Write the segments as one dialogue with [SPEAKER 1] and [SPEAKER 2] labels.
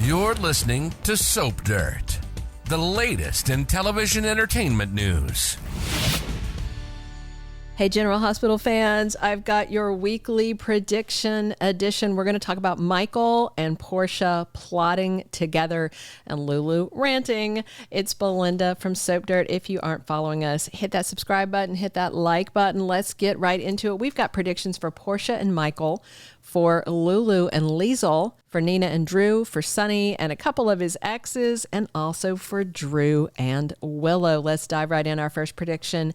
[SPEAKER 1] You're listening to Soap Dirt, the latest in television entertainment news.
[SPEAKER 2] Hey, General Hospital fans, I've got your weekly prediction edition. We're going to talk about Michael and Portia plotting together and Lulu ranting. It's Belinda from Soap Dirt. If you aren't following us, hit that subscribe button, hit that like button. Let's get right into it. We've got predictions for Portia and Michael, for Lulu and Liesl, for Nina and Drew, for Sonny and a couple of his exes, and also for Drew and Willow. Let's dive right in. Our first prediction: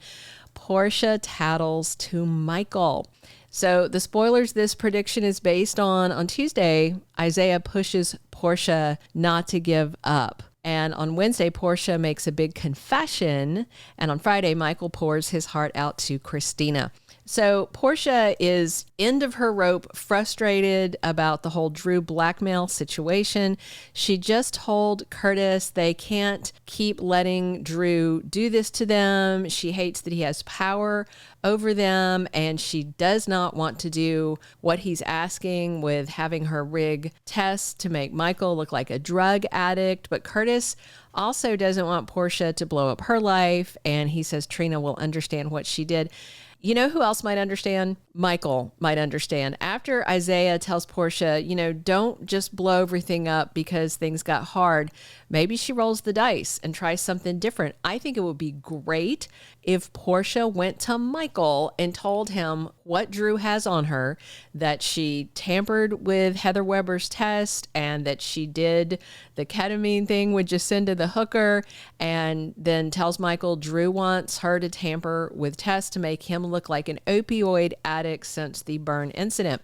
[SPEAKER 2] Portia tattles to Michael. So the spoilers this prediction is based on Tuesday, Isaiah pushes Portia not to give up. And on Wednesday, Portia makes a big confession. And on Friday, Michael pours his heart out to Christina. So Portia is end of her rope, frustrated about the whole Drew blackmail situation. She just told Curtis they can't keep letting Drew do this to them. She hates that he has power over them, and she does not want to do what he's asking with having her rig tests to make Michael look like a drug addict. But Curtis also doesn't want Portia to blow up her life, and he says Trina will understand what she did. You know who else might understand? Michael might understand. After Isaiah tells Portia, don't just blow everything up because things got hard. Maybe she rolls the dice and tries something different. I think it would be great if Portia went to Michael and told him what Drew has on her, that she tampered with Heather Weber's test and that she did the ketamine thing with Jacinda the hooker, and then tells Michael Drew wants her to tamper with tests to make him look like an opioid addict since the burn incident.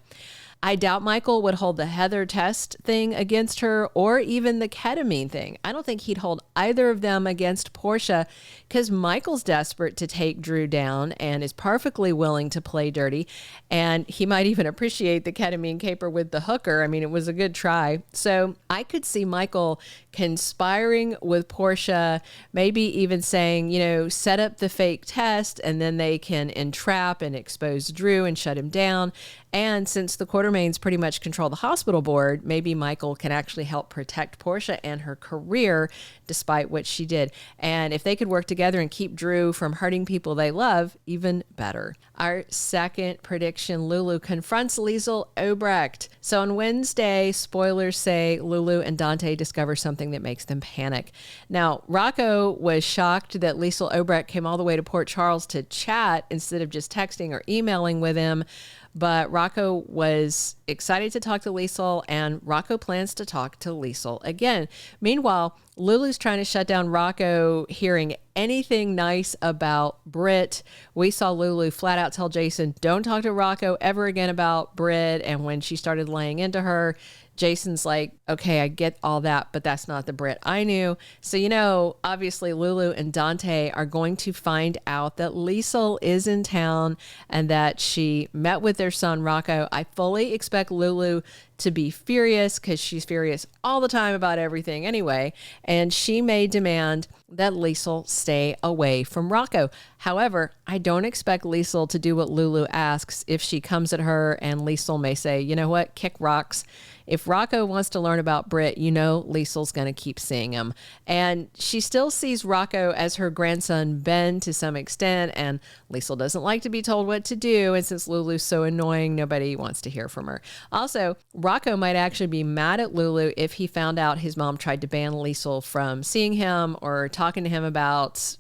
[SPEAKER 2] I doubt Michael would hold the Heather test thing against her or even the ketamine thing. I don't think he'd hold either of them against Portia because Michael's desperate to take Drew down and is perfectly willing to play dirty. And he might even appreciate the ketamine caper with the hooker. I mean, it was a good try. So I could see Michael conspiring with Portia, maybe even saying, set up the fake test and then they can entrap and expose Drew and shut him down. And since the Quartermaines pretty much control the hospital board, maybe Michael can actually help protect Portia and her career despite what she did. And if they could work together and keep Drew from hurting people they love, even better. Our second prediction: Lulu confronts Liesl Obrecht. So on Wednesday, spoilers say Lulu and Dante discover something that makes them panic. Now, Rocco was shocked that Liesl Obrecht came all the way to Port Charles to chat instead of just texting or emailing with him. But Rocco was excited to talk to Liesl, and Rocco plans to talk to Liesl again. Meanwhile, Lulu's trying to shut down Rocco hearing anything nice about Britt. We saw Lulu flat out tell Jason, don't talk to Rocco ever again about Britt. And when she started laying into her, Jason's like, okay, I get all that, but that's not the Britt I knew. So, obviously Lulu and Dante are going to find out that Liesl is in town and that she met with their son, Rocco. I fully expect Lulu to be furious because she's furious all the time about everything anyway. And she may demand that Liesl stay away from Rocco. However, I don't expect Liesl to do what Lulu asks if she comes at her, and Liesl may say, you know what, kick rocks. If Rocco wants to learn about Britt, Liesl's going to keep seeing him. And she still sees Rocco as her grandson Ben to some extent, and Liesl doesn't like to be told what to do. And since Lulu's so annoying, nobody wants to hear from her. Also, Rocco might actually be mad at Lulu if he found out his mom tried to ban Liesl from seeing him or talking to him about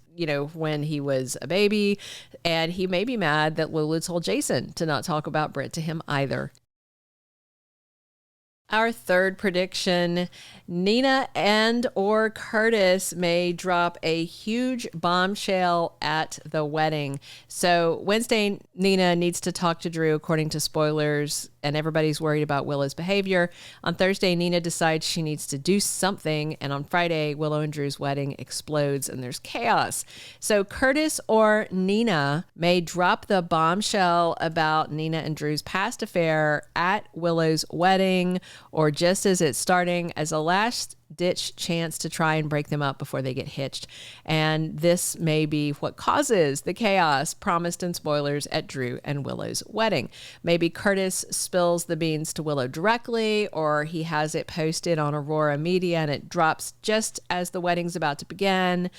[SPEAKER 2] when he was a baby. And he may be mad that Lulu told Jason to not talk about Britt to him either. Our third prediction: Nina and or Curtis may drop a huge bombshell at the wedding. So Wednesday, Nina needs to talk to Drew, according to spoilers, and everybody's worried about Willow's behavior. On Thursday, Nina decides she needs to do something, and on Friday, Willow and Drew's wedding explodes and there's chaos. So Curtis or Nina may drop the bombshell about Nina and Drew's past affair at Willow's wedding, or just as it's starting. As a last last-ditch chance to try and break them up before they get hitched. And this may be what causes the chaos promised in spoilers at Drew and Willow's wedding. Maybe Curtis spills the beans to Willow directly, or he has it posted on Aurora Media and it drops just as the wedding's about to begin.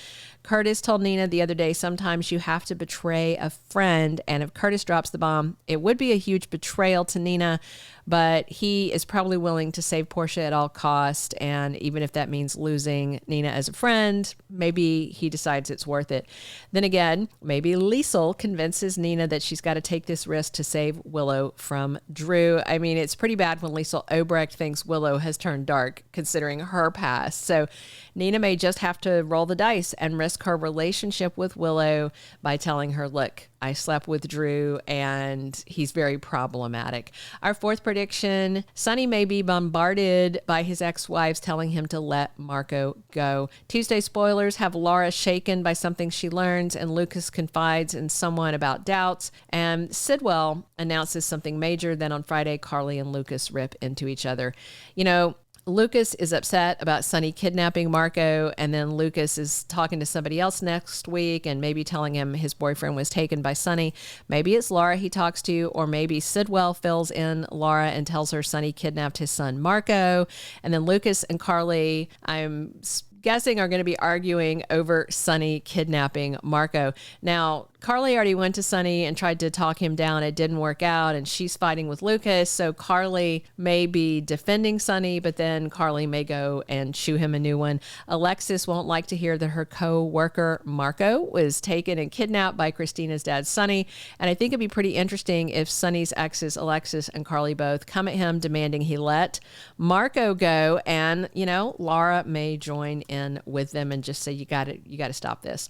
[SPEAKER 2] Curtis told Nina the other day, sometimes you have to betray a friend. And if Curtis drops the bomb, it would be a huge betrayal to Nina, but he is probably willing to save Porsha at all cost. And even if that means losing Nina as a friend, maybe he decides it's worth it. Then again, maybe Liesl convinces Nina that she's got to take this risk to save Willow from Drew. I mean, it's pretty bad when Liesl Obrecht thinks Willow has turned dark, considering her past. So Nina may just have to roll the dice and risk her relationship with Willow by telling her, look, I slept with Drew and he's very problematic. Our fourth prediction, Sonny may be bombarded by his ex-wives telling him to let Marco go. Tuesday spoilers have Laura shaken by something she learns, and Lucas confides in someone about doubts, and Sidwell announces something major. Then on Friday, Carly and Lucas rip into each other. You know, Lucas is upset about Sonny kidnapping Marco, and then Lucas is talking to somebody else next week and maybe telling him his boyfriend was taken by Sonny. Maybe it's Laura he talks to, or maybe Sidwell fills in Laura and tells her Sonny kidnapped his son Marco. And then Lucas and Carly, I'm guessing, are going to be arguing over Sonny kidnapping Marco. Now, Carly already went to Sonny and tried to talk him down. It didn't work out, and she's fighting with Lucas. So Carly may be defending Sonny, but then Carly may go and chew him a new one. Alexis won't like to hear that her co-worker Marco was taken and kidnapped by Christina's dad, Sonny. And I think it'd be pretty interesting if Sonny's exes, Alexis and Carly, both come at him demanding he let Marco go. And, you know, Laura may join in with them and just say, you got to stop this.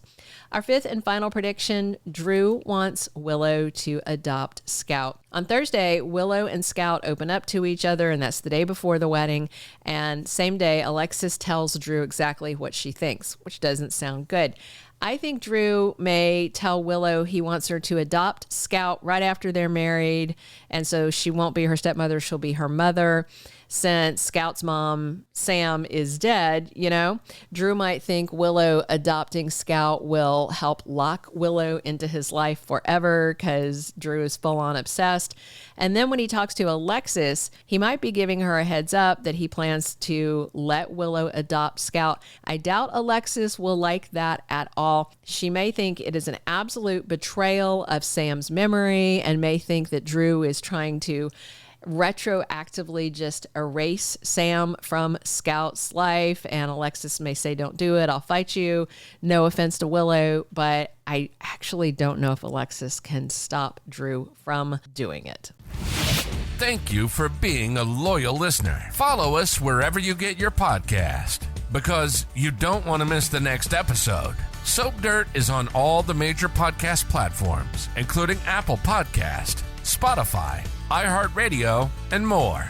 [SPEAKER 2] Our fifth and final prediction, Drew wants Willow to adopt Scout. On Thursday, Willow and Scout open up to each other, and that's the day before the wedding. And same day, Alexis tells Drew exactly what she thinks, which doesn't sound good. I think Drew may tell Willow he wants her to adopt Scout right after they're married, and so she won't be her stepmother, she'll be her mother. Since Scout's mom, Sam, is dead, you know, Drew might think Willow adopting Scout will help lock Willow into his life forever because Drew is full on obsessed. And then when he talks to Alexis, he might be giving her a heads up that he plans to let Willow adopt Scout. I doubt Alexis will like that at all. She may think it is an absolute betrayal of Sam's memory and may think that Drew is trying to retroactively just erase Sam from Scout's life. And Alexis may say, don't do it, I'll fight you. No offense to Willow, but I actually don't know if Alexis can stop Drew from doing it.
[SPEAKER 1] Thank you for being a loyal listener. Follow us wherever you get your podcast, because you don't want to miss the next episode. Soap Dirt is on all the major podcast platforms, including Apple Podcast, Spotify, iHeartRadio, and more.